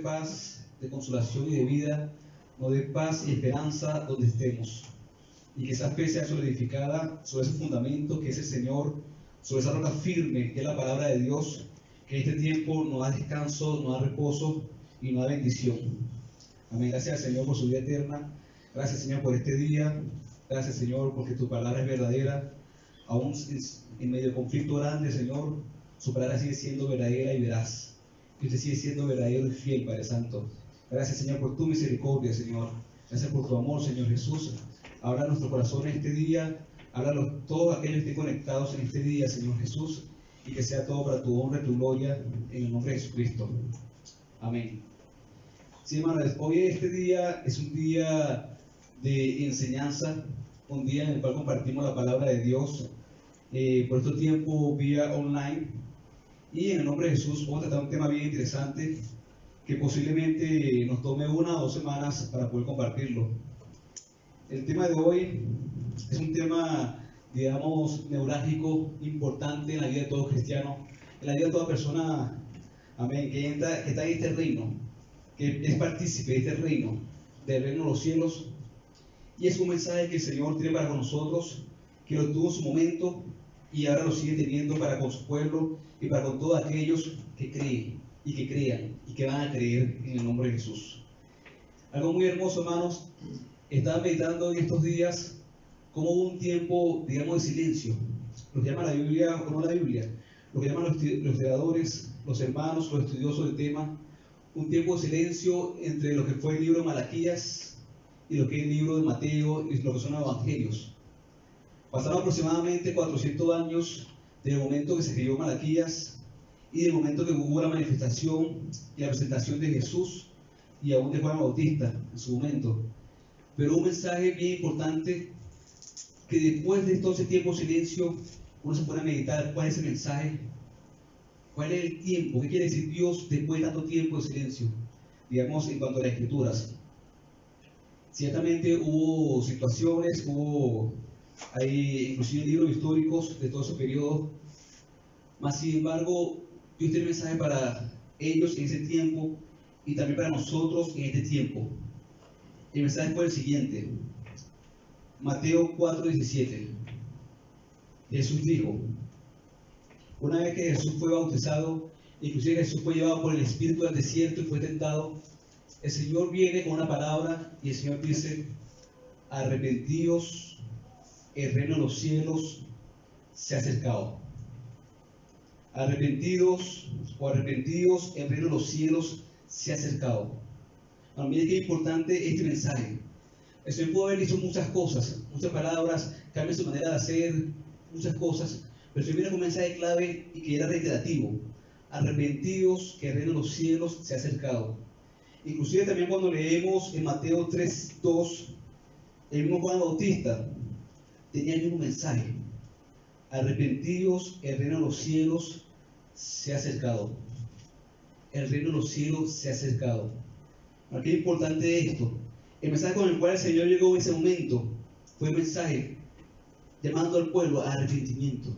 paz, de consolación y de vida, nos dé paz y esperanza donde estemos. Y que esa fe sea solidificada sobre ese fundamento que es el Señor, sobre esa roca firme que es la palabra de Dios, que en este tiempo nos da descanso, nos da reposo y nos da bendición. Amén. Gracias al Señor por su vida eterna. Gracias, Señor, por este día. Gracias, Señor, porque tu palabra es verdadera. Aún en medio de conflicto grande, Señor, su palabra sigue siendo verdadera y veraz. Y usted sigue siendo verdadero y fiel, Padre Santo. Gracias, Señor, por tu misericordia, Señor. Gracias por tu amor, Señor Jesús. Habla nuestro corazón en este día. Háblalo todos aquellos que estén conectados en este día, Señor Jesús. Y que sea todo para tu honra y tu gloria, en el nombre de Jesucristo. Amén. Sí, hermanos, hoy este día es un día de enseñanza, un día en el cual compartimos la palabra de Dios por este tiempo vía online. Y en el nombre de Jesús vamos a tratar un tema bien interesante que posiblemente nos tome 1 o 2 semanas para poder compartirlo. El tema de hoy es un tema, digamos, neurálgico, importante en la vida de todo cristiano, en la vida de toda persona, amén, que está en este reino, que es partícipe de este reino, del reino de los cielos. Y es un mensaje que el Señor tiene para nosotros, que lo tuvo en su momento y ahora lo sigue teniendo para con su pueblo y para con todos aquellos que creen y que crean y que van a creer en el nombre de Jesús. Algo muy hermoso, hermanos. Estaba meditando en estos días como hubo un tiempo, digamos, de silencio. Lo que llama la Biblia, o no la Biblia, lo que llaman los estudiadores, los hermanos, los estudiosos del tema, un tiempo de silencio entre lo que fue el libro de Malaquías y lo que es el libro de Mateo y lo que son los evangelios. Pasaron aproximadamente 400 años del momento que se escribió Malaquías y del momento que hubo la manifestación y la presentación de Jesús y aún de Juan Bautista en su momento. Pero un mensaje bien importante que después de todo ese tiempo de silencio uno se pone a meditar cuál es el mensaje, cuál es el tiempo, qué quiere decir Dios después de tanto tiempo de silencio, digamos, en cuanto a las escrituras. Ciertamente hubo situaciones, hay inclusive libros históricos de todo ese periodo, mas sin embargo Dios tiene un mensaje para ellos en ese tiempo y también para nosotros en este tiempo. El mensaje fue el siguiente: Mateo 4:17. Jesús dijo, una vez que Jesús fue bautizado, inclusive Jesús fue llevado por el Espíritu al desierto y fue tentado, el Señor viene con una palabra y el Señor dice, arrepentíos, el reino de los cielos se ha acercado. Arrepentidos o arrepentidos, el reino de los cielos se ha acercado. Bueno, miren qué importante este mensaje. El Señor pudo haber dicho muchas cosas, muchas palabras, cambia su manera de hacer, muchas cosas, pero el Señor viene con un mensaje clave y que era reiterativo. Arrepentidos, que el reino de los cielos se ha acercado. Inclusive también cuando leemos en Mateo 3:2, el mismo Juan Bautista tenía el mismo mensaje. Arrepentidos, el reino de los cielos se ha acercado. El reino de los cielos se ha acercado. Qué importante es esto. El mensaje con el cual el Señor llegó en ese momento fue un mensaje llamando al pueblo a arrepentimiento,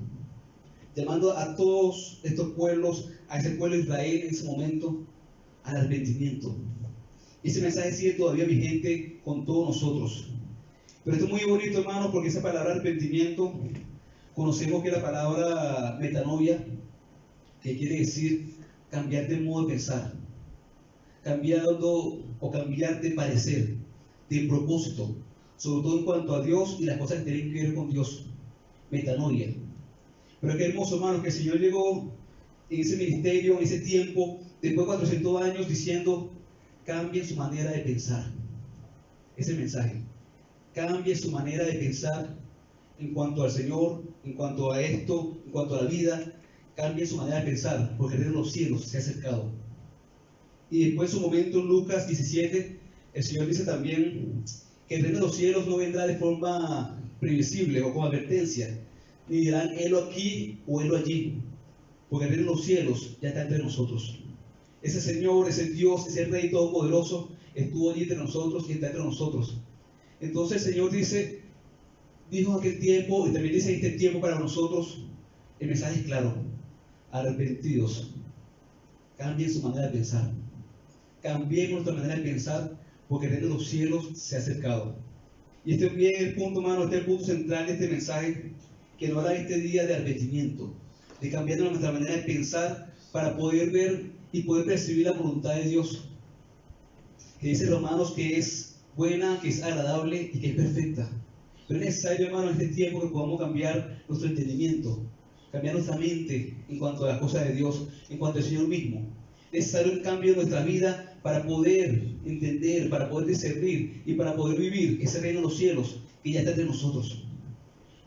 llamando a todos estos pueblos, a ese pueblo de Israel en ese momento, al arrepentimiento. Y ese mensaje sigue todavía vigente con todos nosotros. Pero esto es muy bonito, hermano, porque esa palabra arrepentimiento, conocemos que la palabra metanoia, que quiere decir cambiar de modo de pensar, cambiando o cambiar de parecer, de propósito, sobre todo en cuanto a Dios y las cosas que tienen que ver con Dios. Metanoia. Pero qué hermoso, hermano, que el Señor llegó en ese ministerio, en ese tiempo, después de 400 años, diciendo, cambien su manera de pensar. Ese mensaje. Cambie su manera de pensar en cuanto al Señor, en cuanto a esto, en cuanto a la vida. Cambie su manera de pensar, porque el reino de los cielos se ha acercado. Y después en su momento en Lucas 17, el Señor dice también que el reino de los cielos no vendrá de forma previsible o con advertencia, ni dirán helo aquí o helo allí, porque el reino de los cielos ya está entre nosotros. Ese Señor, ese Dios, ese Rey Todopoderoso estuvo allí entre nosotros y está entre nosotros. Entonces el Señor dijo en aquel tiempo, y también dice en este tiempo para nosotros, el mensaje es claro: arrepentidos, cambien su manera de pensar, cambiemos nuestra manera de pensar, porque el reino de los cielos se ha acercado. Y este es el punto, hermano, este es el punto central de este mensaje, que nos hará este día de arrepentimiento, de cambiar nuestra manera de pensar para poder ver y poder percibir la voluntad de Dios, que dice Romanos que es buena, que es agradable y que es perfecta. Pero es necesario, hermano, en este tiempo que podamos cambiar nuestro entendimiento, cambiar nuestra mente en cuanto a las cosas de Dios, en cuanto al Señor mismo. Es necesario un cambio en nuestra vida para poder entender, para poder discernir y para poder vivir ese reino de los cielos que ya está entre nosotros.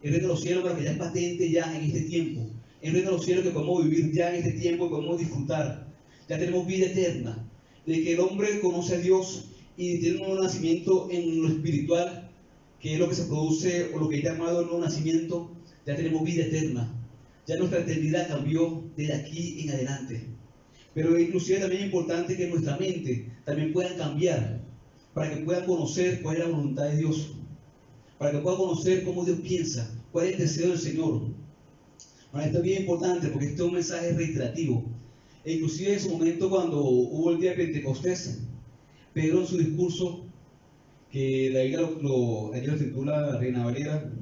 El reino de los cielos, que ya es patente ya en este tiempo. El reino de los cielos que podemos vivir ya en este tiempo y podemos disfrutar. Ya tenemos vida eterna, de que el hombre conoce a Dios y tiene un nuevo nacimiento en lo espiritual, que es lo que se produce o lo que he llamado el nuevo nacimiento. Ya tenemos vida eterna. Ya nuestra eternidad cambió desde aquí en adelante. Pero inclusive también es importante que nuestra mente también pueda cambiar, para que puedan conocer cuál es la voluntad de Dios, para que puedan conocer cómo Dios piensa, cuál es el deseo del Señor. Bueno, esto es bien importante porque este es un mensaje reiterativo. E inclusive en su momento, cuando hubo el día de Pentecostés, Pedro en su discurso, que la Biblia aquí lo titula Reina Valera,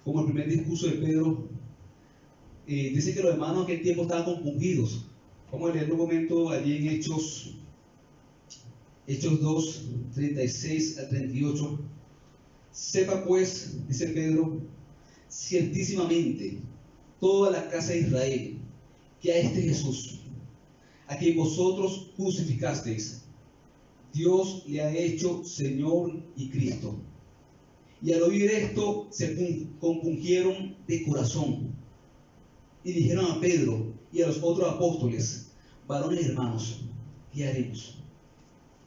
como el primer discurso de Pedro, dice que los hermanos en aquel tiempo estaban compungidos. Vamos a leer un momento allí en Hechos 2, 36 al 38. Sepa pues, dice Pedro, ciertísimamente toda la casa de Israel, que a este Jesús, a quien vosotros crucificasteis, Dios le ha hecho Señor y Cristo. Y al oír esto se compungieron de corazón y dijeron a Pedro y a los otros apóstoles: varones hermanos, ¿qué haremos?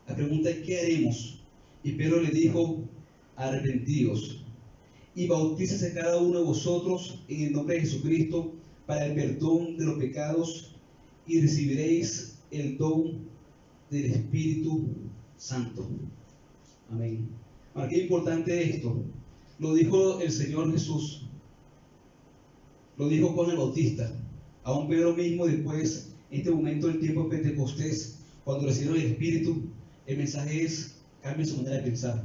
La pregunta es: ¿qué haremos? Y Pedro le dijo: arrepentidos y bautícese cada uno de vosotros en el nombre de Jesucristo para el perdón de los pecados, y recibiréis el don del Espíritu Santo. Amén. Ahora, qué importante esto. Lo dijo el Señor Jesús. Lo dijo Juan el Bautista. Aún Pedro mismo, después, en este momento del tiempo de Pentecostés, cuando recibieron el Espíritu, el mensaje es: cambien su manera de pensar.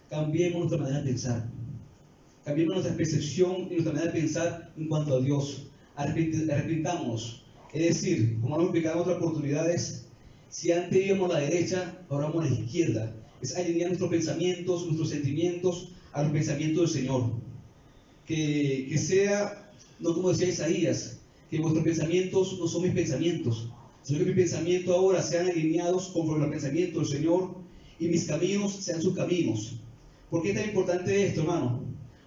Cambiemos nuestra manera de pensar. Cambiemos nuestra percepción y nuestra manera de pensar en cuanto a Dios. Arrepentámonos. Es decir, como lo hemos explicado en otras oportunidades, si antes íbamos a la derecha, ahora vamos a la izquierda. Es alinear nuestros pensamientos, nuestros sentimientos a los pensamientos del Señor. Que sea, no como decía Isaías, que vuestros pensamientos no son mis pensamientos, sino que mis pensamientos ahora sean alineados conforme al pensamiento del Señor, y mis caminos sean sus caminos. ¿Por qué es tan importante esto, hermano?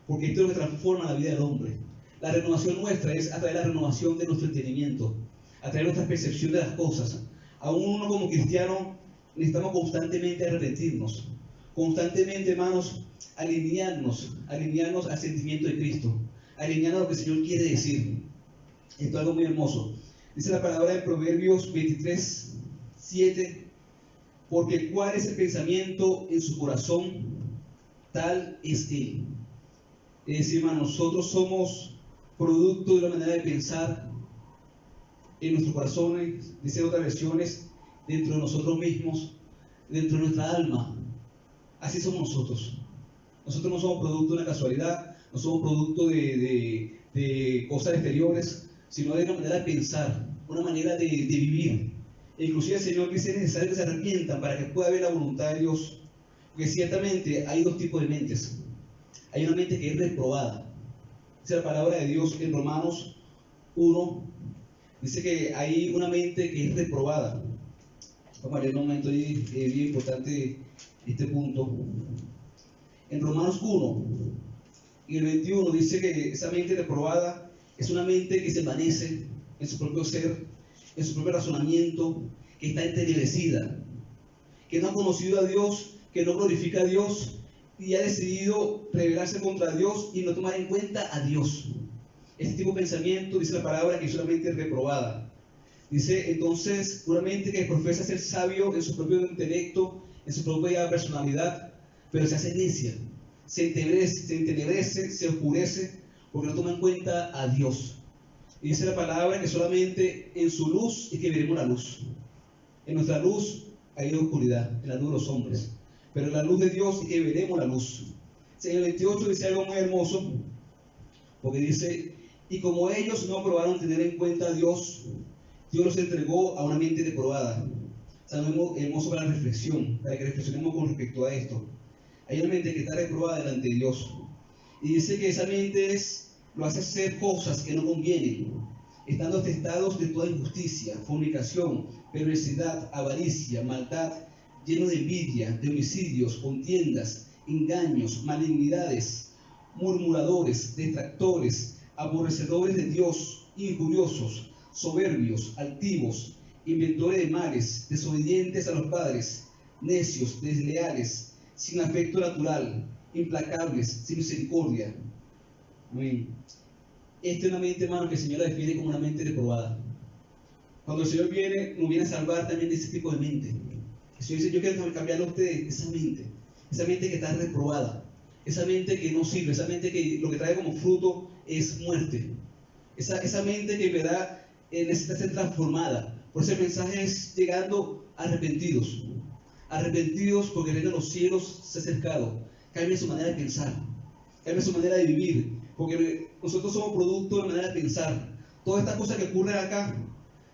Porque esto es lo que transforma la vida del hombre. La renovación nuestra es a través de la renovación de nuestro entendimiento, a través de nuestra percepción de las cosas. Aún uno como cristiano necesitamos constantemente arrepentirnos, constantemente, hermanos, alinearnos al sentimiento de Cristo, alinearnos a lo que el Señor quiere decir. Esto es algo muy hermoso. Dice la palabra de Proverbios 23, 7: porque cuál es el pensamiento en su corazón, tal es él. Es decir, hermanos, nosotros somos producto de una manera de pensar en nuestros corazones, dice otras versiones, dentro de nosotros mismos, dentro de nuestra alma. Así somos nosotros. Nosotros no somos producto de una casualidad, no somos producto de cosas exteriores, sino de una manera de pensar, una manera de vivir. E inclusive el Señor dice: es necesario que se arrepientan para que pueda haber la voluntad de Dios. Porque ciertamente hay dos tipos de mentes. Hay una mente que es reprobada. Dice la palabra de Dios en Romanos 1, dice que hay una mente que es reprobada. Vamos a leer un momento ahí, bien importante este punto. En Romanos 1 y el 21 dice que esa mente reprobada es una mente que se envanece en su propio ser, en su propio razonamiento, que está entenebrecida, que no ha conocido a Dios, que no glorifica a Dios, y ha decidido rebelarse contra Dios y no tomar en cuenta a Dios. Este tipo de pensamiento, dice la palabra, que es una mente reprobada. Dice entonces una mente que profesa ser sabio en su propio intelecto, en su propia personalidad, pero se hace necia, se entenebrece, se oscurece, porque no toma en cuenta a Dios. Y dice la palabra que solamente en su luz es que veremos la luz. En nuestra luz hay oscuridad, en la luz de los hombres. Pero en la luz de Dios es que veremos la luz. En el 28 dice algo muy hermoso, porque dice, y como ellos no aprobaron tener en cuenta a Dios, Dios los entregó a una mente reprobada. O sea, algo hermoso para la reflexión, para que reflexionemos con respecto a esto. Hay una mente que está reprobada delante de Dios. Y dice que esa mente lo hace hacer cosas que no convienen, estando atestados de toda injusticia, fornicación, perversidad, avaricia, maldad, lleno de envidia, de homicidios, contiendas, engaños, malignidades, murmuradores, detractores, aborrecedores de Dios, injuriosos, soberbios, altivos, inventores de males, desobedientes a los padres, necios, desleales, sin afecto natural, implacables, sin misericordia. Amén. Esta es una mente, hermano, que el Señor la define como una mente reprobada. Cuando el Señor nos viene a salvar también de ese tipo de mente. El Señor dice, yo quiero cambiarle a ustedes esa mente que está reprobada, esa mente que no sirve, esa mente que lo que trae como fruto es muerte, esa mente que en verdad necesita ser transformada. Por eso el mensaje es llegando arrepentidos porque el reino de los cielos se ha acercado. Cambien su manera de pensar, cambien su manera de vivir, porque nosotros somos producto de la manera de pensar. Todas estas cosas que ocurren acá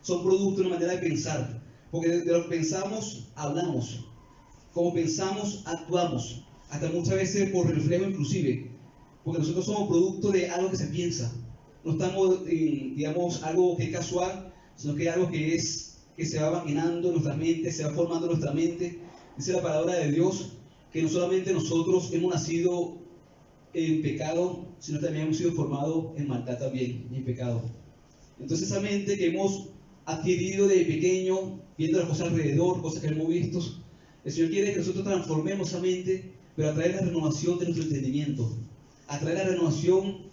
son producto de una manera de pensar, porque de lo que pensamos, hablamos, como pensamos, actuamos, hasta muchas veces por reflejo inclusive, porque nosotros somos producto de algo que se piensa. No estamos en, digamos, algo que es casual, sino que es algo que se va maquinando en nuestra mente, se va formando en nuestra mente. Dice la palabra de Dios que no solamente nosotros hemos nacido en pecado, sino también hemos sido formados en maldad también, en pecado. Entonces esa mente que hemos adquirido de pequeño, viendo las cosas alrededor, cosas que hemos visto, el Señor quiere que nosotros transformemos esa mente, pero a través de la renovación de nuestro entendimiento, a través de la renovación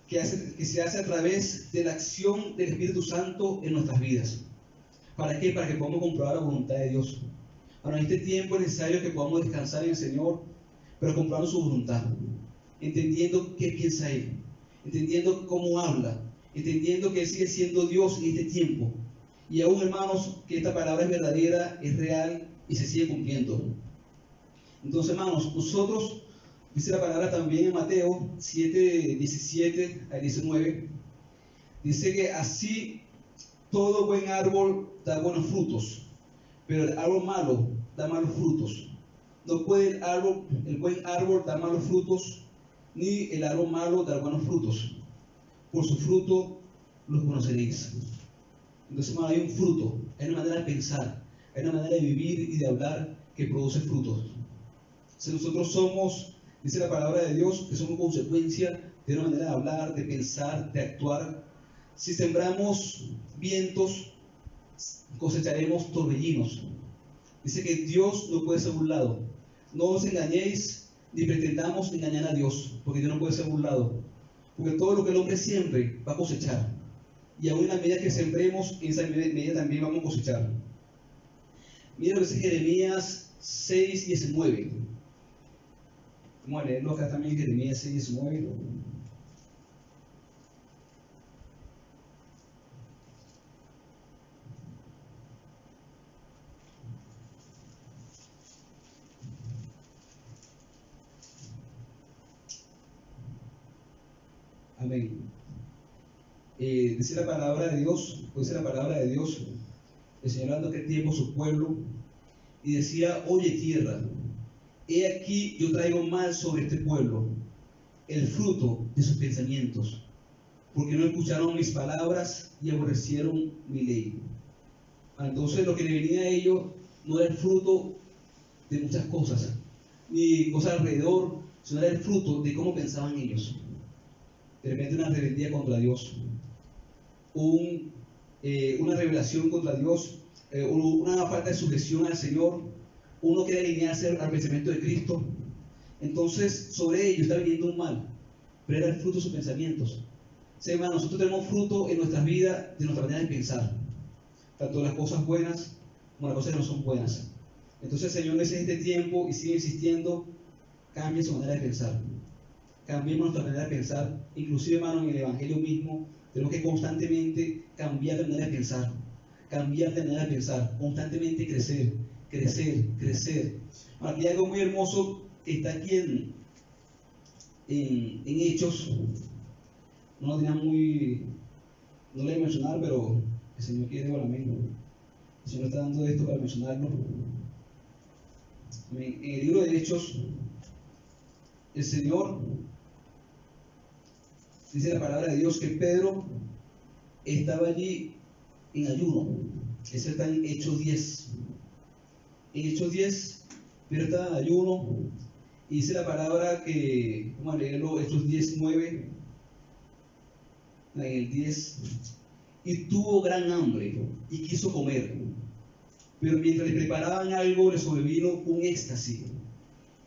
que se hace a través de la acción del Espíritu Santo en nuestras vidas. ¿Para qué? Para que podamos comprobar la voluntad de Dios. Ahora, en este tiempo es necesario que podamos descansar en el Señor, pero comprobando su voluntad, entendiendo qué piensa Él, entendiendo cómo habla, entendiendo que Él sigue siendo Dios en este tiempo. Y aún, hermanos, que esta palabra es verdadera, es real y se sigue cumpliendo. Entonces, hermanos, nosotros, dice la palabra también en Mateo 7, 17 al 19, dice que así todo buen árbol da buenos frutos, pero el árbol malo da malos frutos. No puede el buen árbol dar malos frutos, ni el árbol malo dar buenos frutos. Por su fruto los conoceréis. Entonces, hermano, hay un fruto, hay una manera de pensar, hay una manera de vivir y de hablar que produce frutos. Si nosotros somos, dice la palabra de Dios, que somos consecuencia de una manera de hablar, de pensar, de actuar. Si sembramos vientos, cosecharemos torbellinos. Dice que Dios no puede ser burlado. No os engañéis ni pretendamos engañar a Dios, porque Dios no puede ser burlado. Porque todo lo que el hombre siempre va a cosechar. Y aún en la medida que sembremos, en esa medida también vamos a cosechar. Miren lo que dice Jeremías 6, 19. Vamos a leerlo acá también, Jeremías 6, 19. Amén. Dice la palabra de Dios, el Señor hablando aquel tiempo a su pueblo, y decía, oye tierra, he aquí yo traigo mal sobre este pueblo, el fruto de sus pensamientos, porque no escucharon mis palabras y aborrecieron mi ley. Entonces lo que le venía a ellos no era el fruto de muchas cosas, ni cosas alrededor, sino era el fruto de cómo pensaban ellos. De repente una rebeldía contra Dios, una revelación contra Dios, una falta de sujeción al Señor, uno quiere alinearse al pensamiento de Cristo. Entonces sobre ellos está viniendo un mal, pero era el fruto de sus pensamientos. Sí, hermano, nosotros tenemos fruto en nuestras vidas de nuestra manera de pensar, tanto las cosas buenas como las cosas que no son buenas. Entonces el Señor dice en este tiempo y sigue insistiendo, cambie su manera de pensar. Cambiemos nuestra manera de pensar, inclusive, hermano, en el Evangelio mismo, tenemos que constantemente cambiar de manera de pensar, constantemente crecer, crecer, crecer. Bueno, aquí hay algo muy hermoso que está aquí en Hechos. No lo tenía muy, no le voy a mencionar, pero el Señor quiere para mí. El Señor está dando esto para mencionarlo. En el libro de Hechos, el Señor dice la palabra de Dios que Pedro estaba allí en ayuno. Eso está en Hechos 10. En Hechos 10, Pedro estaba en ayuno y dice la palabra que, vamos a leerlo, Hechos 10, 9, en el 10, y tuvo gran hambre y quiso comer, pero mientras le preparaban algo le sobrevino un éxtasis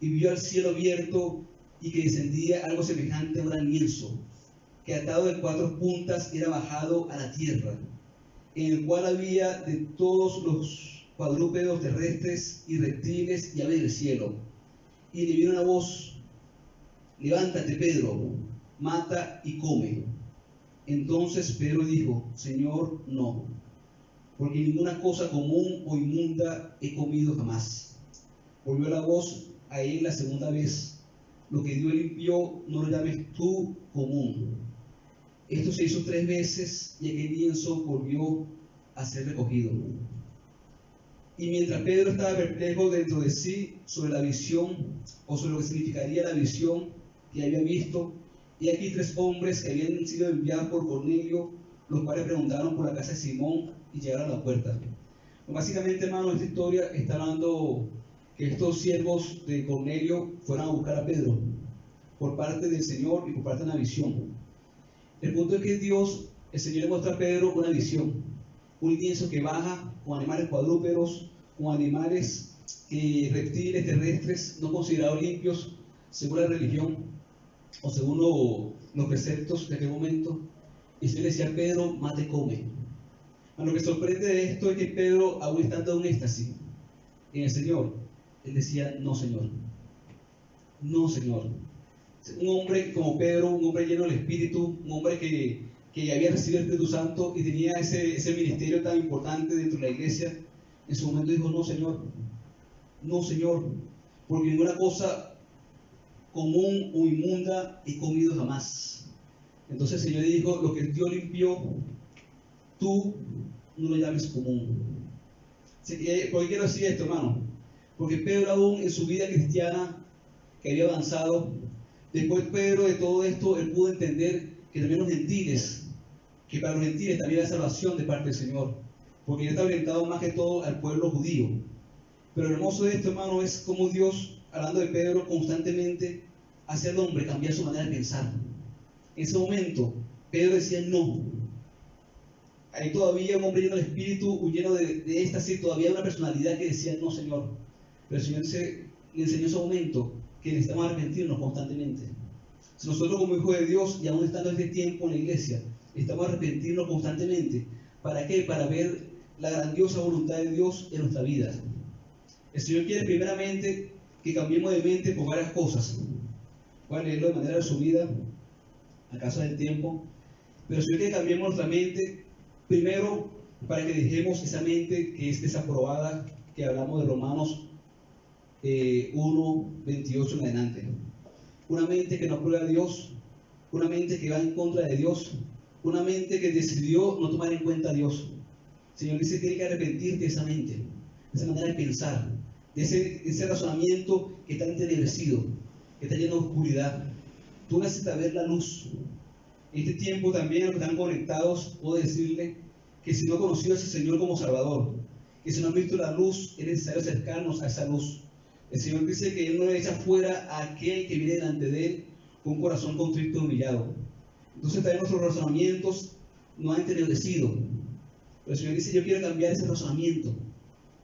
y vio al cielo abierto y que descendía algo semejante a un gran lienzo, que atado de 4 puntas era bajado a la tierra, en el cual había de todos los cuadrúpedos terrestres y reptiles y aves del cielo. Y le vino una voz: levántate, Pedro, mata y come. Entonces Pedro dijo: Señor, no, porque ninguna cosa común o inmunda he comido jamás. Volvió la voz a él la segunda vez: lo que Dios limpió, no lo llames tú común. Esto se hizo 3 veces y aquel lienzo volvió a ser recogido. Y mientras Pedro estaba perplejo dentro de sí sobre la visión, o sobre lo que significaría la visión que había visto, y aquí 3 hombres que habían sido enviados por Cornelio, los cuales preguntaron por la casa de Simón y llegaron a la puerta. Básicamente, hermano, esta historia está hablando que estos siervos de Cornelio fueron a buscar a Pedro por parte del Señor y por parte de una visión. El punto es que el Señor le muestra a Pedro una visión, un lienzo que baja con animales cuadrúpedos, con animales reptiles, terrestres, no considerados limpios según la religión o según los preceptos de aquel momento. Y el Señor le decía a Pedro: mate, come. Lo que sorprende de esto es que Pedro, aún estando en un éxtasis en el Señor, él decía: no, Señor, no, Señor. Un hombre como Pedro, un hombre lleno del Espíritu, un hombre que había recibido el Espíritu Santo y tenía ese ministerio tan importante dentro de la iglesia, en su momento dijo: no, Señor, no, Señor, porque ninguna cosa común o inmunda he comido jamás. Entonces el Señor dijo: lo que Dios limpió, tú no lo llames común. ¿Por qué quiero decir esto, hermano? Porque Pedro, aún en su vida cristiana que había avanzado, después Pedro de todo esto, él pudo entender que también los gentiles, que para los gentiles también hay salvación de parte del Señor, porque él está orientado más que todo al pueblo judío. Pero lo hermoso de esto, hermano, es como Dios, hablando de Pedro, constantemente hace al hombre cambiar su manera de pensar. En ese momento, Pedro decía: no. Hay todavía un hombre lleno de espíritu, lleno de éxtasis, todavía una personalidad que decía: no, Señor. Pero el Señor le enseñó en ese momento que necesitamos arrepentirnos constantemente. Si nosotros, como hijos de Dios, y aún estando en este tiempo en la iglesia, necesitamos arrepentirnos constantemente. ¿Para qué? Para ver la grandiosa voluntad de Dios en nuestra vida. El Señor quiere primeramente que cambiemos de mente por varias cosas. Voy a leerlo de manera resumida, a causa del tiempo. Pero el Señor quiere que cambiemos nuestra mente, primero, para que dejemos esa mente que es desaprobada, que hablamos de Romanos 1, 28 en adelante. Una mente que no aprueba a Dios, una mente que va en contra de Dios, una mente que decidió no tomar en cuenta a Dios. El Señor dice que tiene que arrepentirte de esa mente, de esa manera de pensar, de ese razonamiento que está entenebrecido, que está lleno de oscuridad. Tú necesitas ver la luz. En este tiempo también los que están conectados, puedo decirle que si no han conocido a ese Señor como Salvador, que si no han visto la luz, es necesario acercarnos a esa luz. El Señor dice que Él no echa fuera a aquel que viene delante de Él con un corazón contrito y humillado. Entonces también nuestros razonamientos no han entenebrecido. Pero el Señor dice: yo quiero cambiar ese razonamiento.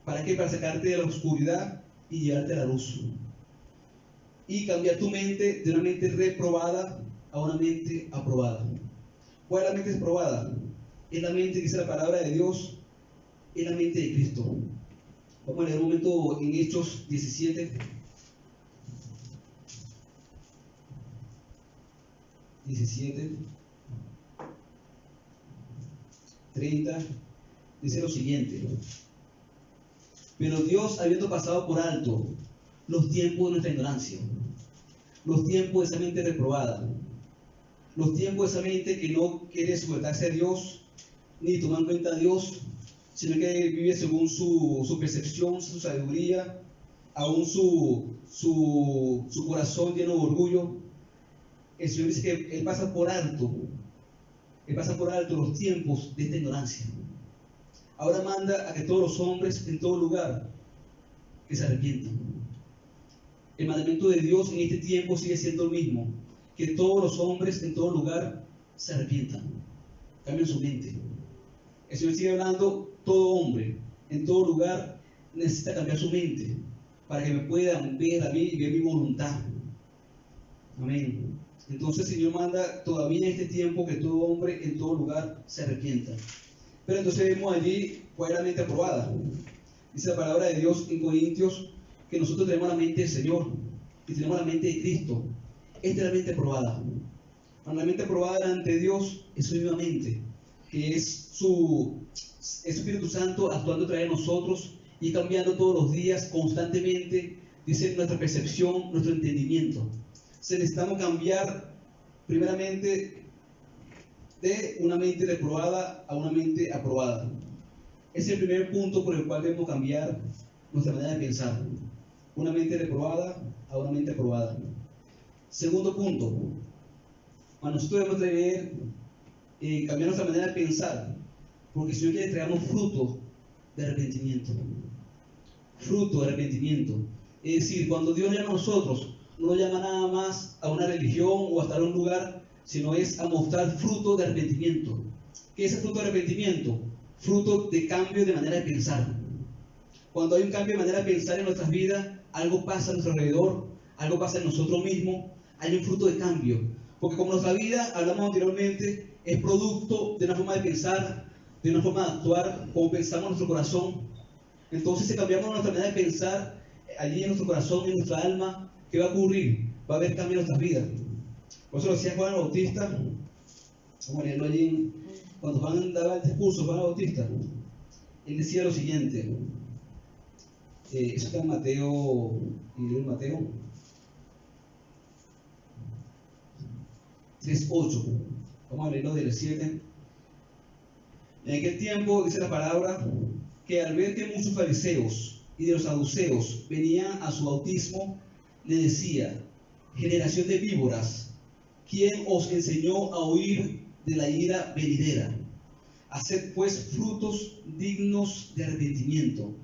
¿Para qué? Para sacarte de la oscuridad y llevarte a la luz. Y cambiar tu mente de una mente reprobada a una mente aprobada. ¿Cuál es la mente aprobada? Es la mente que dice la palabra de Dios, es la mente de Cristo. Vamos a leer un momento en Hechos 17. 30, dice lo siguiente: Pero Dios, habiendo pasado por alto los tiempos de nuestra ignorancia, los tiempos de esa mente reprobada, los tiempos de esa mente que no quiere sujetarse a Dios, ni tomar en cuenta a Dios, sino que vive según su percepción, su sabiduría, aún su corazón lleno de orgullo. El Señor dice que Él pasa por alto los tiempos de esta ignorancia. Ahora manda a que todos los hombres en todo lugar que se arrepientan. El mandamiento de Dios en este tiempo sigue siendo el mismo, que todos los hombres en todo lugar se arrepientan, cambien su mente. El Señor sigue hablando, todo hombre en todo lugar necesita cambiar su mente para que me puedan ver a mí y ver mi voluntad. Amén. Entonces el Señor manda todavía en este tiempo que todo hombre en todo lugar se arrepienta. Pero entonces vemos allí cuál es la mente aprobada. Dice la palabra de Dios en Corintios que nosotros tenemos la mente del Señor y tenemos la mente de Cristo. Esta es la mente aprobada. La mente aprobada ante Dios es su misma mente, que es su Espíritu Santo actuando a través de nosotros y cambiando todos los días constantemente, dice nuestra percepción, nuestro entendimiento. Necesitamos cambiar primeramente de una mente reprobada a una mente aprobada. Es el primer punto por el cual debemos cambiar nuestra manera de pensar. Una mente reprobada a una mente aprobada. Segundo punto, nosotros debemos tener, cambiar nuestra manera de pensar, porque si no quiere traigamos fruto de arrepentimiento. Fruto de arrepentimiento. Es decir, cuando Dios llama a nosotros, no nos llama nada más a una religión o a estar en un lugar, sino es a mostrar fruto de arrepentimiento. ¿Qué es el fruto de arrepentimiento? Fruto de cambio de manera de pensar. Cuando hay un cambio de manera de pensar en nuestras vidas, algo pasa a nuestro alrededor, algo pasa en nosotros mismos, hay un fruto de cambio. Porque como nuestra vida, hablamos anteriormente, es producto de una forma de pensar, de una forma de actuar, como pensamos en nuestro corazón. Entonces, si cambiamos nuestra manera de pensar, allí en nuestro corazón, en nuestra alma, ¿qué va a ocurrir? Va a haber cambio en nuestras vidas. Por eso lo decía Juan el Bautista, vamos a leerlo allí, cuando Juan daba el discurso, Juan el Bautista, él decía lo siguiente, eso está en Mateo, en Mateo 3:8, vamos a leerlo del 7. En aquel tiempo, dice la palabra, que al ver que muchos fariseos y de los saduceos venían a su bautismo, le decía: generación de víboras, ¿quién os enseñó a huir de la ira venidera? Haced pues frutos dignos de arrepentimiento,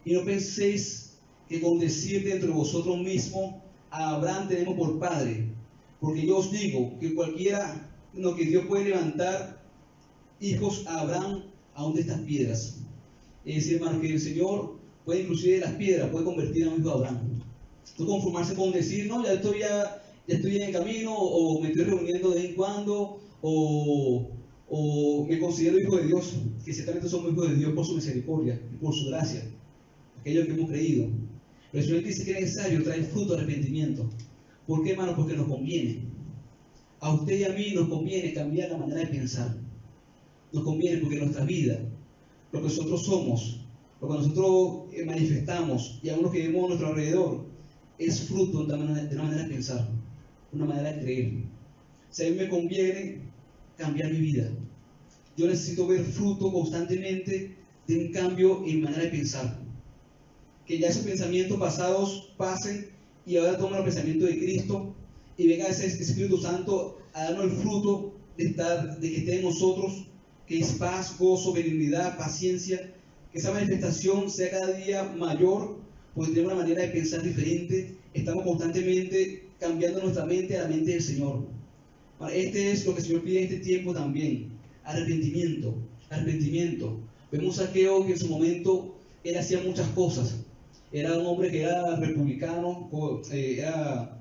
y no penséis que con decir dentro de vosotros mismos, a Abraham tenemos por padre, porque yo os digo que cualquiera, que Dios puede levantar hijos a Abraham aún de estas piedras. Es decir, hermano, que el Señor puede inclusive de las piedras, puede convertir a un hijo de Abraham. No conformarse con decir, no, ya estoy en el camino, o me estoy reuniendo de vez en cuando, o me considero hijo de Dios, que ciertamente somos hijos de Dios por su misericordia y por su gracia, aquellos que hemos creído. Pero el Señor dice que es necesario traer fruto de arrepentimiento. ¿Por qué, hermano? Porque nos conviene. A usted y a mí nos conviene cambiar la manera de pensar. Nos conviene porque nuestra vida, lo que nosotros somos, lo que nosotros manifestamos y aún lo que vemos a nuestro alrededor, es fruto de una manera de pensar, una manera de creer. Si a mí me conviene cambiar mi vida, yo necesito ver fruto constantemente de un cambio en mi manera de pensar. Que ya esos pensamientos pasados pasen y ahora tomen el pensamiento de Cristo y venga ese Espíritu Santo a darnos el fruto de que esté en nosotros, que es paz, gozo, benignidad, paciencia, que esa manifestación sea cada día mayor, porque tenemos una manera de pensar diferente, estamos constantemente cambiando nuestra mente a la mente del Señor. Este es lo que el Señor pide en este tiempo también, arrepentimiento. Vemos a Saqueo que en su momento él hacía muchas cosas, era un hombre que era republicano, era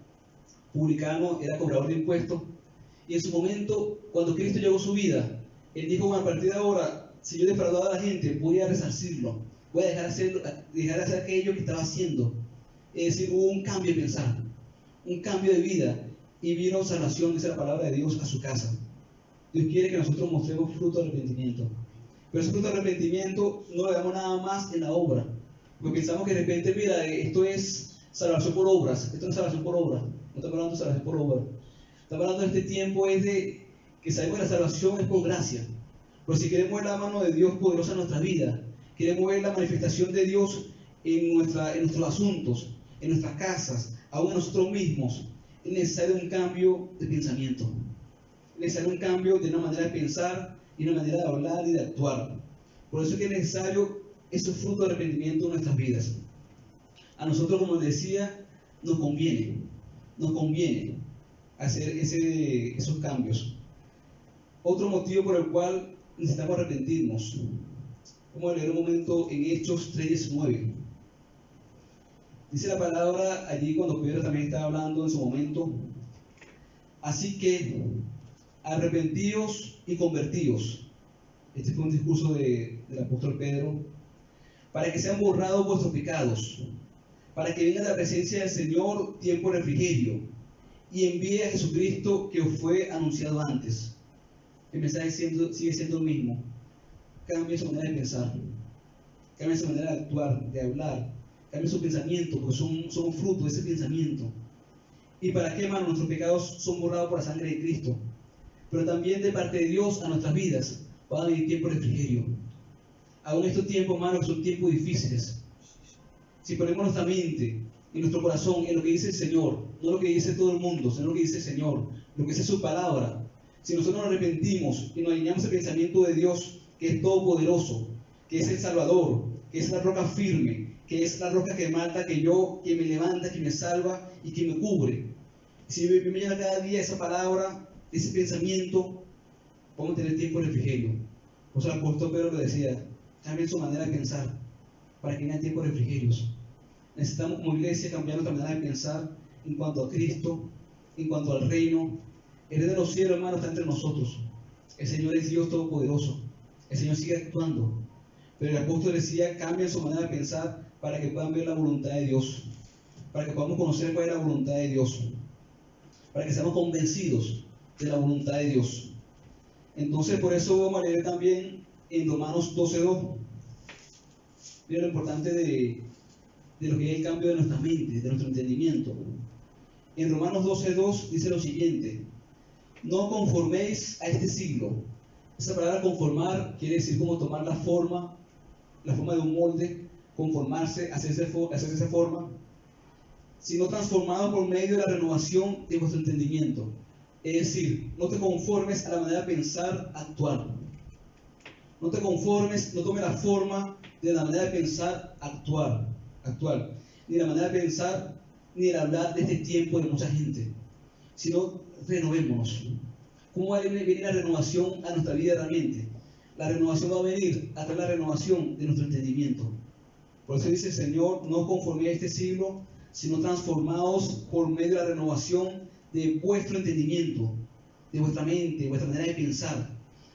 publicano, era cobrador de impuestos, y en su momento, cuando Cristo llegó a su vida, él dijo: bueno, a partir de ahora, si yo defraudaba a la gente, voy a resarcirlo, voy a dejar de hacer aquello que estaba haciendo. Es decir, hubo un cambio de pensar, un cambio de vida, y vino salvación, dice la palabra de Dios, a su casa. Dios quiere que nosotros mostremos fruto de arrepentimiento, pero ese fruto de arrepentimiento no lo veamos nada más en la obra, Porque pensamos que de repente, mira, esto es salvación por obras. Esto no es salvación por obras. No estamos hablando de salvación por obras. Estamos hablando de este tiempo es de que sabemos que la salvación es por gracia. Pero si queremos ver la mano de Dios poderosa en nuestra vida, queremos ver la manifestación de Dios en nuestros asuntos, en nuestras casas, aún en nosotros mismos, es necesario un cambio de pensamiento. Es necesario un cambio de una manera de pensar y una manera de hablar y de actuar. Por eso es que es necesario ese fruto de arrepentimiento en nuestras vidas. A nosotros, como les decía, nos conviene hacer esos cambios. Otro motivo por el cual necesitamos arrepentirnos. Vamos a leer un momento en Hechos 3:19. Dice la palabra allí cuando Pedro también estaba hablando en su momento. Así que arrepentíos y convertíos. Este fue un discurso del apóstol Pedro. Para que sean borrados vuestros pecados. Para que venga la presencia del Señor tiempo de refrigerio. Y envíe a Jesucristo que os fue anunciado antes. El mensaje sigue siendo el mismo. Cambie su manera de pensar. Cambie su manera de actuar, de hablar. Cambie su pensamiento, porque son fruto de ese pensamiento. ¿Y para qué, hermano? Nuestros pecados son borrados por la sangre de Cristo. Pero también de parte de Dios a nuestras vidas van a venir tiempos de refrigerio. Aún estos tiempos, hermano, que son tiempos difíciles. Si ponemos nuestra mente y nuestro corazón en lo que dice el Señor, no lo que dice todo el mundo, sino lo que dice el Señor, lo que dice su palabra. Si nosotros nos arrepentimos y nos alineamos al pensamiento de Dios, que es todopoderoso, que es el Salvador, que es la roca firme, que es la roca que mata, que me levanta, que me salva y que me cubre. Si me llena cada día esa palabra, ese pensamiento, vamos a tener tiempo de refrigerio. Por eso el apóstol Pedro lo decía, cambien su manera de pensar para que haya tiempo de refrigerios. Necesitamos como iglesia cambiar nuestra manera de pensar en cuanto a Cristo, en cuanto al reino. El rey de los cielos, hermano, está entre nosotros. El Señor es Dios todopoderoso. El Señor sigue actuando. Pero el apóstol decía, cambien su manera de pensar para que puedan ver la voluntad de Dios. Para que podamos conocer cuál es la voluntad de Dios. Para que seamos convencidos de la voluntad de Dios. Entonces, por eso vamos a leer también en Romanos 12:2. Miren lo importante de lo que es el cambio de nuestra mente, de nuestro entendimiento. En Romanos 12:2 dice lo siguiente: no conforméis a este siglo. Esa palabra conformar quiere decir como tomar la forma de un molde, conformarse, hacerse esa forma, sino transformado por medio de la renovación de vuestro entendimiento. Es decir, no te conformes a la manera de pensar actual. No te conformes, no tomes la forma de la manera de pensar actual, ni la manera de pensar, ni el hablar de este tiempo de mucha gente, sino renovémonos. ¿Cómo va a venir la renovación a nuestra vida realmente? La renovación va a venir a través de la renovación de nuestro entendimiento. Por eso dice el Señor, no os conforméis a este siglo, sino transformaos por medio de la renovación de vuestro entendimiento, de vuestra mente, de vuestra manera de pensar.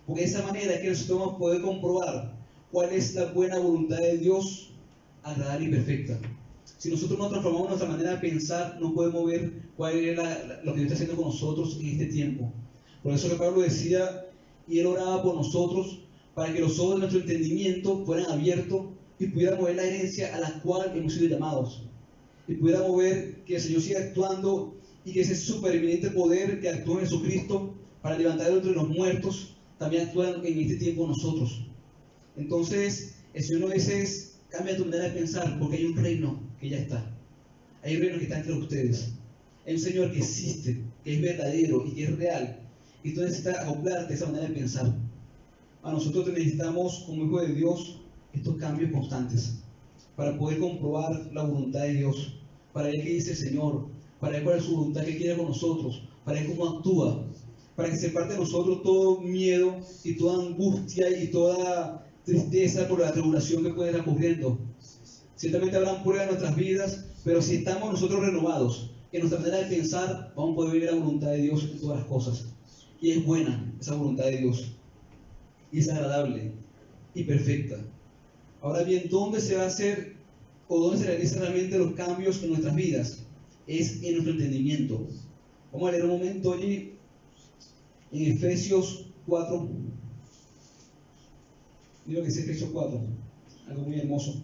Porque de esa manera es que nosotros vamos a poder comprobar cuál es la buena voluntad de Dios, agradable y perfecta. Si nosotros no transformamos nuestra manera de pensar, no podemos ver cuál es lo que Dios está haciendo con nosotros en este tiempo. Por eso que Pablo decía, y él oraba por nosotros, para que los ojos de nuestro entendimiento fueran abiertos y pudiéramos ver la herencia a la cual hemos sido llamados. Y pudiéramos ver que el Señor sigue actuando y que ese supereminente poder que actúa en Jesucristo para levantar entre los muertos, también actúa en este tiempo nosotros. Entonces, el Señor nos dice, cambia tu manera de pensar, porque hay un reino que ya está. Hay un reino que está entre ustedes. Hay un Señor que existe, que es verdadero y que es real. Y tú necesitas acoplarte a esa manera de pensar. A nosotros necesitamos, como hijos de Dios, estos cambios constantes para poder comprobar la voluntad de Dios, para ver qué dice el Señor, para ver cuál es su voluntad, qué quiere con nosotros, para ver cómo actúa, para que se parte de nosotros todo miedo y toda angustia y toda tristeza por la tribulación que puede estar ocurriendo. Ciertamente habrán pruebas en nuestras vidas, pero si estamos nosotros renovados en nuestra manera de pensar, vamos a poder vivir la voluntad de Dios en todas las cosas. Y es buena esa voluntad de Dios. Y es agradable y perfecta. Ahora bien, ¿dónde se va a hacer o dónde se realizan realmente los cambios en nuestras vidas? Es en nuestro entendimiento. Vamos a leer un momento allí en Efesios 4. Mira lo que dice Efesios 4, algo muy hermoso.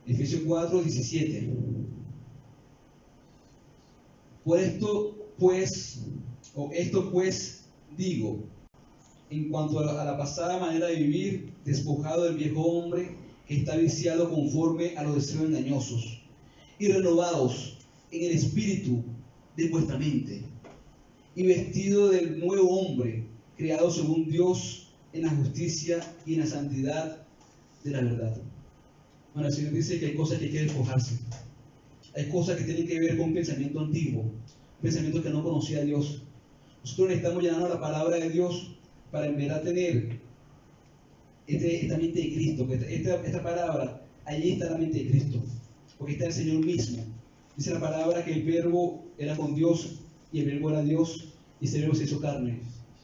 Efesios 4, 17. Por esto pues digo, en cuanto a la pasada manera de vivir, despojado del viejo hombre que está viciado conforme a los deseos engañosos, y renovados en el espíritu de vuestra mente, y vestido del nuevo hombre, creado según Dios en la justicia y en la santidad de la verdad. Bueno, el Señor dice que hay cosas que hay que despojarse. Hay cosas que tienen que ver con un pensamiento antiguo, un pensamiento que no conocía a Dios. Nosotros necesitamos llenarnos la palabra de Dios para en verdad tener esta mente de Cristo. Esta palabra, allí está la mente de Cristo, porque está el Señor mismo. Dice la palabra que el verbo era con Dios y el verbo era Dios y ese verbo se hizo carne.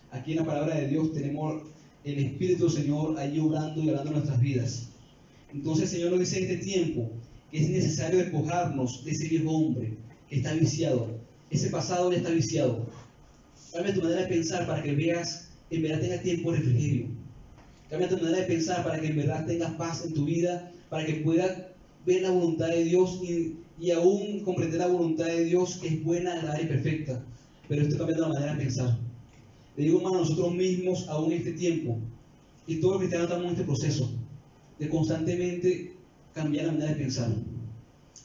Aquí en la palabra de Dios tenemos el Espíritu del Señor allí obrando y hablando en nuestras vidas. Entonces el Señor nos dice en este tiempo que es necesario despojarnos de ese viejo hombre que está viciado. Ese pasado ya está viciado. Cambia tu manera de pensar para que veas, en verdad tengas tiempo de refrigerio. Cambia tu manera de pensar para que en verdad tengas paz en tu vida, para que puedas ver la voluntad de Dios y aún comprender la voluntad de Dios que es buena, agradable y perfecta. Pero esto cambia la manera de pensar. Le digo, hermano, nosotros mismos aún en este tiempo, y todos los cristianos estamos en este proceso de constantemente cambiar la manera de pensar.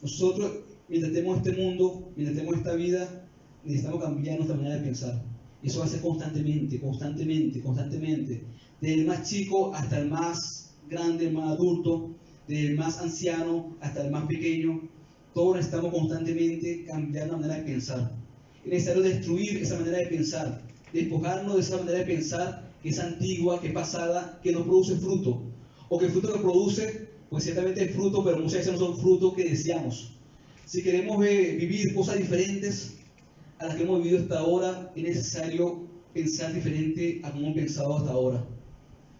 Nosotros, mientras estemos en este mundo, mientras estemos en esta vida, necesitamos cambiar nuestra manera de pensar. Y eso va a ser constantemente. Desde el más chico hasta el más grande, el más adulto, desde el más anciano hasta el más pequeño. Todos necesitamos constantemente cambiar la manera de pensar. Es necesario destruir esa manera de pensar, despojarnos de esa manera de pensar que es antigua, que es pasada, que no produce fruto. O que el fruto que produce, pues ciertamente es fruto, pero muchas veces no son frutos que deseamos. Si queremos vivir cosas diferentes a las que hemos vivido hasta ahora, es necesario pensar diferente a como hemos pensado hasta ahora.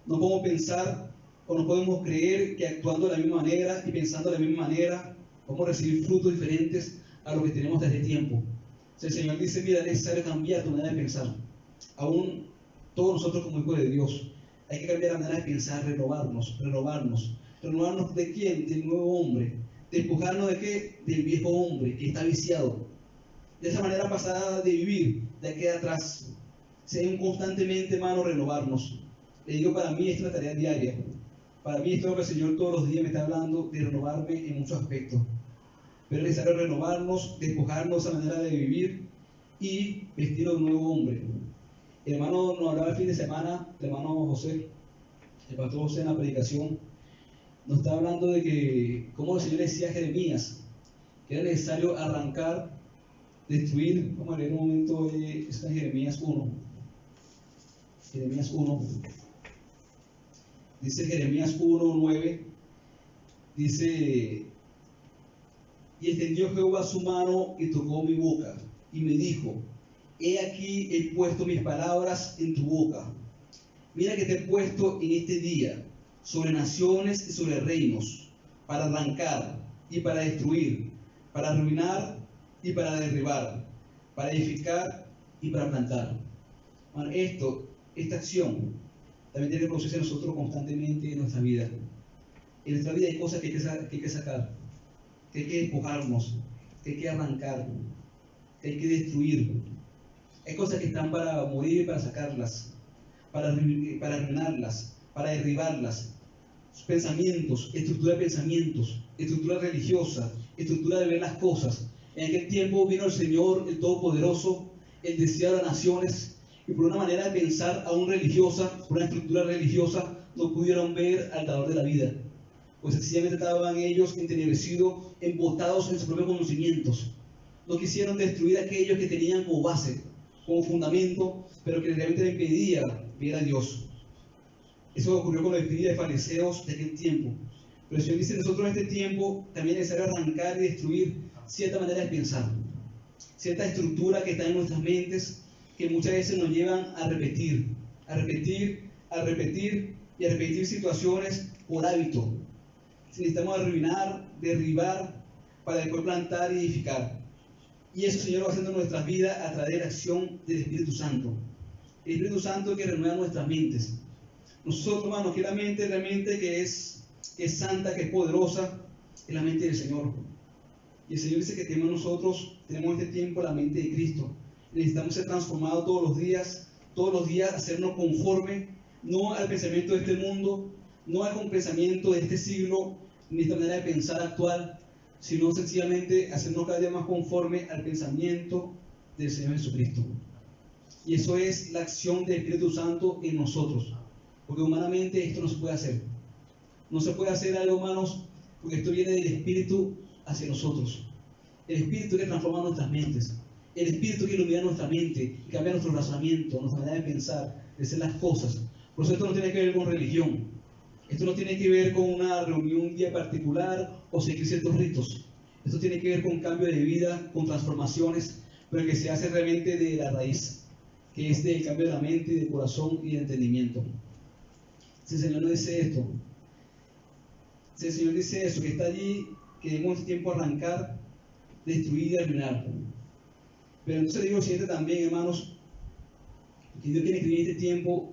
No podemos pensar o no podemos creer que actuando de la misma manera y pensando de la misma manera vamos a recibir frutos diferentes a lo que tenemos desde tiempo. O sea, el Señor dice, mira, es necesario cambiar tu manera de pensar. Aún todos nosotros como hijos de Dios, hay que cambiar la manera de pensar, renovarnos. ¿Renovarnos de quién? Del nuevo hombre. ¿Despojarnos de qué? Del viejo hombre que está viciado. De esa manera pasada de vivir, de aquí atrás. Sean constantemente, hermano, renovarnos. Le digo, para mí esta es una tarea diaria. Para mí esto es lo que el Señor todos los días me está hablando de renovarme en muchos aspectos. Pero es necesario renovarnos, despojarnos de esa manera de vivir y vestir a un nuevo hombre. El hermano nos hablaba el fin de semana, el hermano José, el pastor José en la predicación, nos está hablando de que, como el Señor decía a Jeremías, que era necesario arrancar, destruir. Vamos a leer un momento, está en Jeremías 1. Jeremías 1. Dice Jeremías 1:9. Dice: y extendió Jehová su mano y tocó mi boca, y me dijo: he aquí he puesto mis palabras en tu boca. Mira que te he puesto en este día sobre naciones y sobre reinos, para arrancar y para destruir, para arruinar y para derribar, para edificar y para plantar. Bueno, esta acción también tiene que producirse en nosotros constantemente en nuestra vida. En nuestra vida hay cosas que hay que sacar, que hay que despojarnos, que hay que arrancar, que hay que destruir. Hay cosas que están para morir y para sacarlas, para arruinarlas, para derribarlas. Pensamientos, estructura religiosa, estructura de ver las cosas. En aquel tiempo vino el Señor, el Todopoderoso, el deseado de las naciones, y por una manera de pensar aún religiosa, por una estructura religiosa, no pudieron ver al dador de la vida, pues sencillamente estaban ellos entenebrecidos, embotados en sus propios conocimientos. No quisieron destruir a aquellos que tenían como base, como fundamento, pero que realmente le impedía ver a Dios. Eso ocurrió con la espíritu de fariseos de aquel tiempo. Pero el Señor dice: nosotros en este tiempo también es necesario arrancar y destruir cierta manera de pensar, cierta estructura que está en nuestras mentes, que muchas veces nos llevan a repetir situaciones por hábito. Necesitamos arruinar, derribar, para después plantar y edificar. Y eso el Señor va haciendo en nuestras vidas a través de la acción del Espíritu Santo. El Espíritu Santo que renueva nuestras mentes. Nosotros, hermanos, que la mente realmente que es santa, que es poderosa, es la mente del Señor. Y el Señor dice que nosotros tenemos este tiempo la mente de Cristo. Necesitamos ser transformados todos los días hacernos conforme, no al pensamiento de este mundo, no al pensamiento de este siglo, ni esta manera de pensar actual, sino sencillamente hacernos cada día más conforme al pensamiento del Señor Jesucristo. Y eso es la acción del Espíritu Santo en nosotros, porque humanamente esto no se puede hacer. No se puede hacer algo, hermanos, porque esto viene del Espíritu hacia nosotros. El Espíritu que transforma nuestras mentes, el Espíritu que ilumina nuestra mente, que cambia nuestro razonamiento, nuestra manera de pensar, de hacer las cosas. Por eso esto no tiene que ver con religión, esto no tiene que ver con una reunión un día particular o seguir ciertos ritos. Esto tiene que ver con cambio de vida, con transformaciones, pero que se hace realmente de la raíz, que es del cambio de la mente, del corazón y del entendimiento. Si el Señor no dice esto, si el Señor dice eso, que está allí, que debemos tiempo arrancar, destruir y arruinar. Pero entonces digo lo siguiente también, hermanos, que Dios quiere escribir en este tiempo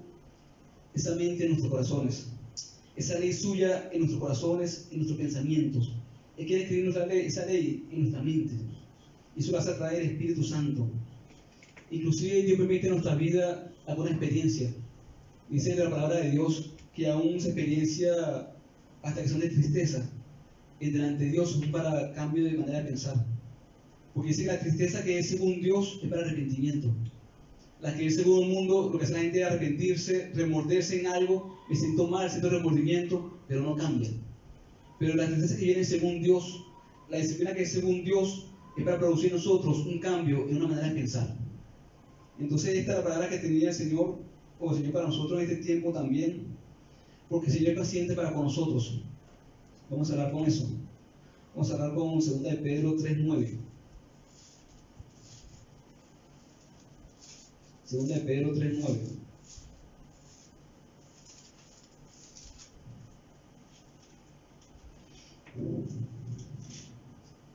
esa mente en nuestros corazones, esa ley suya en nuestros corazones, en nuestros pensamientos. Él quiere escribir esa ley en nuestra mente. Y eso lo hace a través del Espíritu Santo. Inclusive Dios permite en nuestra vida alguna experiencia. Dice la palabra de Dios que aún se experiencia hasta que son de tristeza delante de Dios, son para cambio de manera de pensar. Porque dice que la tristeza que es según Dios es para arrepentimiento. La que es según el mundo, lo que hace la gente es arrepentirse, remorderse en algo, me siento mal, siento remordimiento, pero no cambia. Pero la tristeza que viene según Dios, la disciplina que es según Dios, es para producir en nosotros un cambio en una manera de pensar. Entonces esta es la palabra que tenía el Señor, o el Señor para nosotros en este tiempo también, porque el Señor es paciente para con nosotros. Vamos a hablar con eso. Vamos a hablar con 2 de Pedro 3:9. 2 de Pedro 3:9.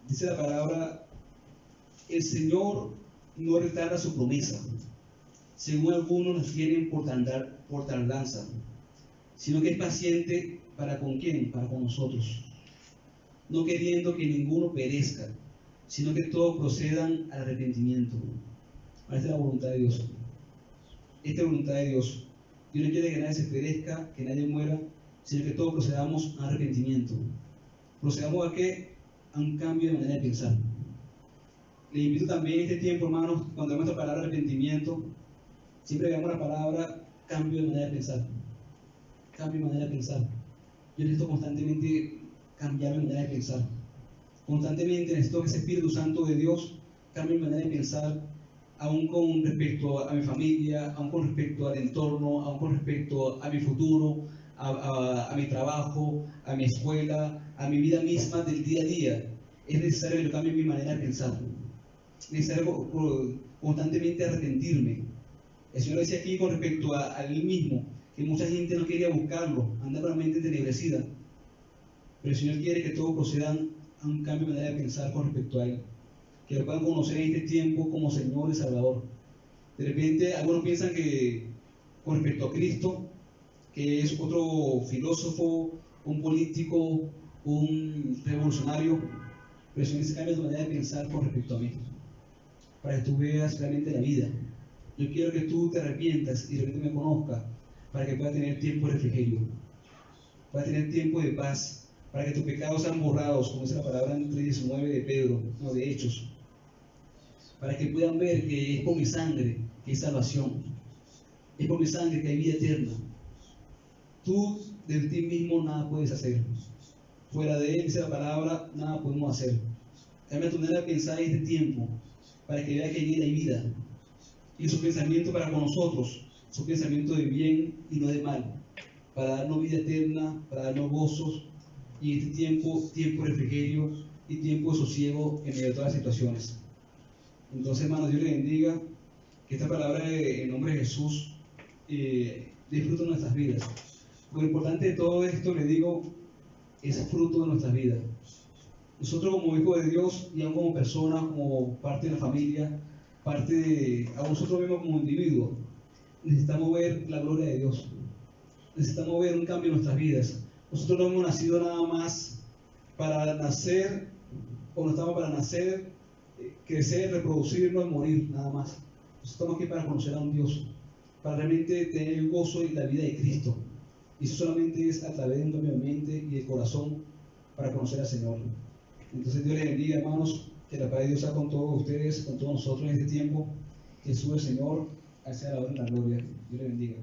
Dice la palabra: el Señor no retarda su promesa, según algunos las tienen por tardanza, sino que es paciente para con quién, para con nosotros, no queriendo que ninguno perezca, sino que todos procedan al arrepentimiento. Esta es la voluntad de Dios. Esta es la voluntad de Dios. Dios no quiere que nadie se perezca, que nadie muera, sino que todos procedamos al arrepentimiento. ¿Procedamos a qué? A un cambio de manera de pensar. Les invito también en este tiempo, hermanos, cuando vemos la palabra arrepentimiento, siempre veamos la palabra cambio de manera de pensar. Cambio de manera de pensar. Yo necesito constantemente cambiar mi manera de pensar. Constantemente necesito que ese Espíritu Santo de Dios cambie mi manera de pensar, aún con respecto a mi familia, aún con respecto al entorno, aún con respecto a mi futuro, a mi trabajo, a mi escuela, a mi vida misma del día a día. Es necesario que yo cambie mi manera de pensar. Es necesario constantemente arrepentirme. El Señor decía aquí con respecto a Él mismo, que mucha gente no quería buscarlo, anda con la mente entenebrecida. Pero el Señor quiere que todos procedan a un cambio de manera de pensar con respecto a Él, que lo puedan conocer en este tiempo como Señor y Salvador. De repente algunos piensan que con respecto a Cristo, que es otro filósofo, un político, un revolucionario, pero el Señor se cambia tu manera de pensar con respecto a mí, para que tú veas realmente la vida. Yo quiero que tú te arrepientas y de repente me conozcas, para que puedas tener tiempo de refrigerio, para tener tiempo de paz, para que tus pecados sean borrados, como dice la palabra en 3:19 de Pedro, no, de Hechos, para que puedan ver que es por mi sangre que hay salvación, es por mi sangre que hay vida eterna. Tú de ti mismo nada puedes hacer, fuera de Él, dice la palabra, nada podemos hacer. Cambia tu manera de pensar en este tiempo, para que vea que en Él hay vida, y su pensamiento para con nosotros, su pensamiento de bien y no de mal, para darnos vida eterna, para darnos gozos, y este tiempo de refrigerio y tiempo de sosiego en medio de todas las situaciones. Entonces, hermanos, Dios les bendiga, que esta palabra en nombre de Jesús disfrute nuestras vidas. Lo importante de todo esto, le digo, es fruto de nuestras vidas. Nosotros como hijos de Dios y aún como personas, como parte de la familia, a nosotros mismos como individuos, necesitamos ver la gloria de Dios. Necesitamos ver un cambio en nuestras vidas. Nosotros no hemos nacido nada más para nacer, o no estamos para nacer, crecer, reproducirnos y morir, nada más. Estamos aquí para conocer a un Dios, para realmente tener el gozo y la vida de Cristo. Y eso solamente es a través de un cambio de mente y de corazón para conocer al Señor. Entonces Dios les bendiga, hermanos, que la paz de Dios sea con todos ustedes, con todos nosotros en este tiempo. Jesús el Señor, hacia la hora y la gloria. Dios les bendiga.